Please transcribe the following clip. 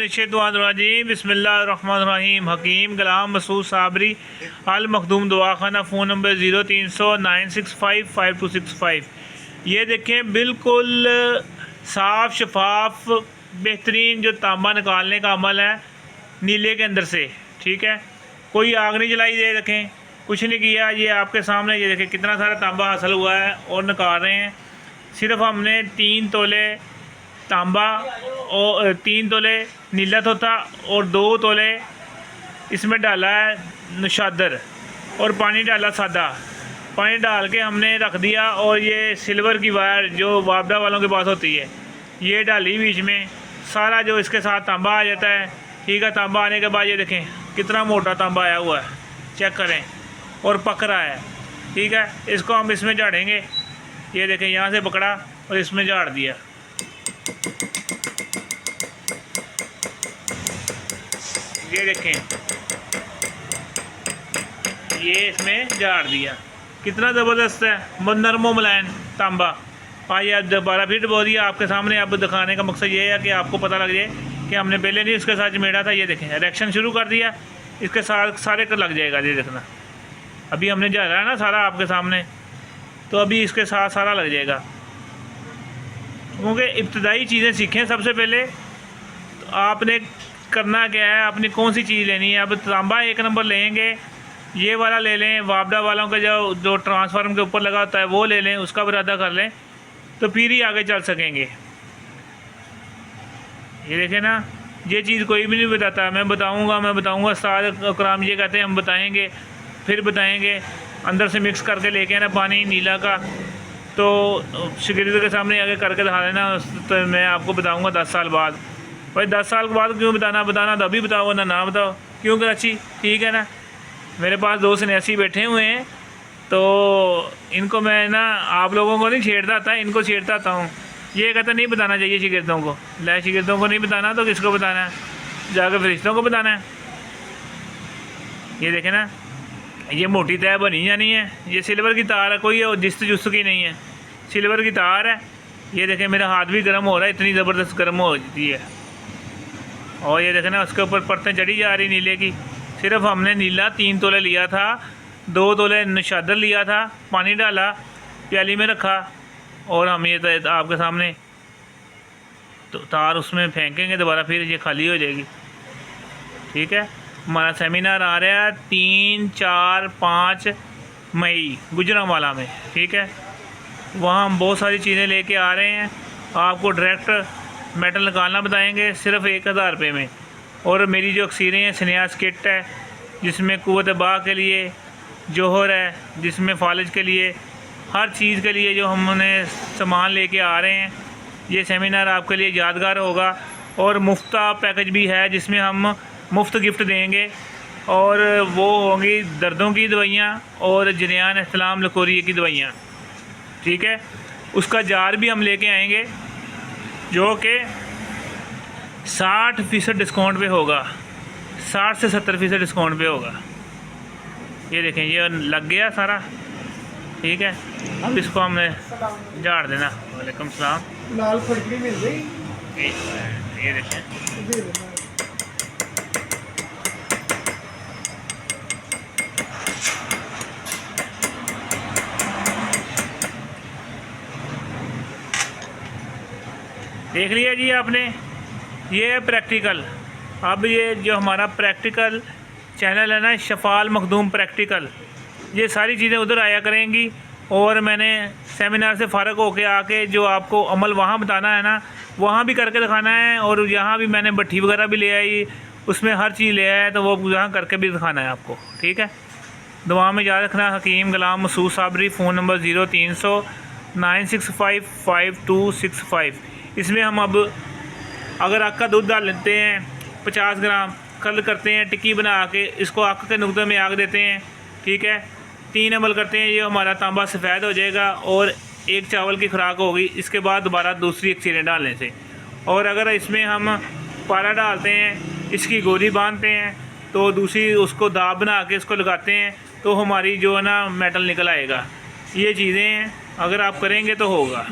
बिस्मिल्लाहिर्रहमानिर्रहीम बिस्मिल्लाहिर्रहमानिर्रहीम। हकीम गुलाम मसूद साबरी अल मखदूम दवाखाना, फ़ोन नंबर 0309655265। ये देखें, बिल्कुल साफ़ शफाफ बेहतरीन जो तांबा निकालने का अमल है नीले के अंदर से। ठीक है, कोई आग नहीं जलाई, दे देखें कुछ नहीं किया। ये आपके सामने ये देखें कितना सारा तांबा हासिल हुआ है और निकाल रहे हैं। सिर्फ हमने 3 तोले तांबा और 3 तोले नीला तोता और 2 तोले इसमें डाला है नशादर और पानी डाला सादा। पानी डाल के हमने रख दिया और ये सिल्वर की वायर जो वापडा वालों के पास होती है ये डाली बीच में। सारा जो इसके साथ तांबा आ जाता है। ठीक है, तांबा आने के बाद ये देखें कितना मोटा तांबा आया हुआ है, चेक करें, और पक रहा है। ठीक है, इसको हम इसमें झाड़ेंगे। ये देखें, यहाँ से पकड़ा और इसमें झाड़ दिया। ये देखें, ये इसमें झाड़ दिया, कितना ज़बरदस्त है, नरमो मुलायम तांबा। आइए अब दोबारा फिर डबो दिया आपके सामने। अब दिखाने का मकसद ये है कि आपको पता लग जाए कि हमने पहले नहीं उसके साथ जमेड़ा था। ये देखें, रिएक्शन शुरू कर दिया, इसके साथ सारे का लग जाएगा। ये देखना, अभी हमने झाड़ा है ना सारा आपके सामने, तो अभी इसके साथ सारा लग जाएगा। क्योंकि इब्तदाई चीज़ें सीखें सबसे पहले। तो आपने करना क्या है, आपने कौन सी चीज़ लेनी है। अब तांबा 1 नंबर लेंगे, ये वाला ले लें, वापडा वालों का जो ट्रांसफार्मर के ऊपर लगा होता है वो ले लें, उसका इरादा कर लें, तो फिर ही आगे चल सकेंगे। ये देखें ना, ये चीज़ कोई भी नहीं बताता। मैं बताऊँगा उस्ताद अकराम ये कहते हैं हम बताएँगे, फिर बताएँगे। अंदर से मिक्स करके लेके आना पानी नीला का, तो शिगिर्द के सामने आगे करके दिखा देना, तो मैं आपको बताऊँगा 10 साल बाद। भाई 10 साल के बाद क्यों बताना तो अभी बताओ ना बताओ, क्यों कराची। ठीक है ना, मेरे पास 2 सन्यासी बैठे हुए हैं, तो इनको मैं ना आप लोगों को नहीं छेड़ता था, इनको छेड़ता था हूँ। ये कहता नहीं बताना चाहिए शिगिर्दों को। ले, शिगिर्दों को नहीं बताना तो किसको बताना है, जाकर फरिश्तों को बताना है। ये देखें ना, ये मोटी तय बनी जानी है। ये सिल्वर की तार है, कोई जिस्त जुस्त की नहीं है, सिल्वर की तार है। ये देखें, मेरा हाथ भी गर्म हो रहा है, इतनी ज़बरदस्त गर्म हो जाती है। और ये देखें ना, उसके ऊपर परतें चढ़ी जा रही नीले की। सिर्फ हमने नीला 3 तोले लिया था, 2 तोले नशादर लिया था, पानी डाला, प्याली में रखा, और हम ये आपके सामने तो तार उसमें फेंकेंगे दोबारा, फिर ये खाली हो जाएगी। ठीक है, हमारा सेमिनार आ रहा है 3, 4, 5 मई गुजरांवाला में। ठीक है, वहाँ हम बहुत सारी चीज़ें लेके आ रहे हैं। आपको डायरेक्ट मेटल निकालना बताएंगे सिर्फ 1000 रुपये में। और मेरी जो अक्सीरें हैं, सन्यास किट है जिसमें कुव्वत बा के लिए, जोहर है जिसमें फालिज के लिए, हर चीज़ के लिए जो हमने सामान लेके आ रहे हैं। ये सेमिनार आपके लिए यादगार होगा। और मुफ्ता पैकेज भी है जिसमें हम मुफ्त गिफ्ट देंगे, और वो होंगी दर्दों की दवाइयाँ और जरियान इस्लाम लकोरिए की दवाइयाँ। ठीक है, उसका जार भी हम लेके आएंगे जो कि 60% डिस्काउंट पे होगा, 60 से 70% डिस्काउंट पे होगा। ये देखें, ये लग गया सारा। ठीक है, अब इसको हमने झाड़ देना। वालेकुम सलाम। लाल फटकड़ी मिल गई। ये देखें, देख लिया जी आपने। ये है प्रैक्टिकल। अब ये जो हमारा प्रैक्टिकल चैनल है ना, शफाल मखदूम प्रैक्टिकल, ये सारी चीज़ें उधर आया करेंगी। और मैंने सेमिनार से फ़ारग होके आके जो आपको अमल वहाँ बताना है ना, वहाँ भी करके दिखाना है। और यहाँ भी मैंने भट्ठी वगैरह भी ले आई, उसमें हर चीज़ ले आया, तो वो यहाँ करके भी दिखाना है आपको। ठीक है, दुआ में याद रखना। हकीम गुलाम मसूद साबरी, फ़ोन नंबर 0309655265। इसमें हम अब अगर आग का दूध डाल लेते हैं 50 ग्राम, कल करते हैं टिक्की बना के, इसको आग के नुकते में आग देते हैं। ठीक है, 3 अमल करते हैं, ये हमारा तांबा सफ़ेद हो जाएगा और 1 चावल की खुराक होगी। इसके बाद दोबारा दूसरी अक्सीरें डालने से। और अगर इसमें हम पारा डालते हैं, इसकी गोली बांधते हैं, तो दूसरी उसको दाब बना के इसको लगाते हैं, तो हमारी जो है ना मेटल निकल आएगा। ये चीज़ें हैं, अगर आप करेंगे तो होगा।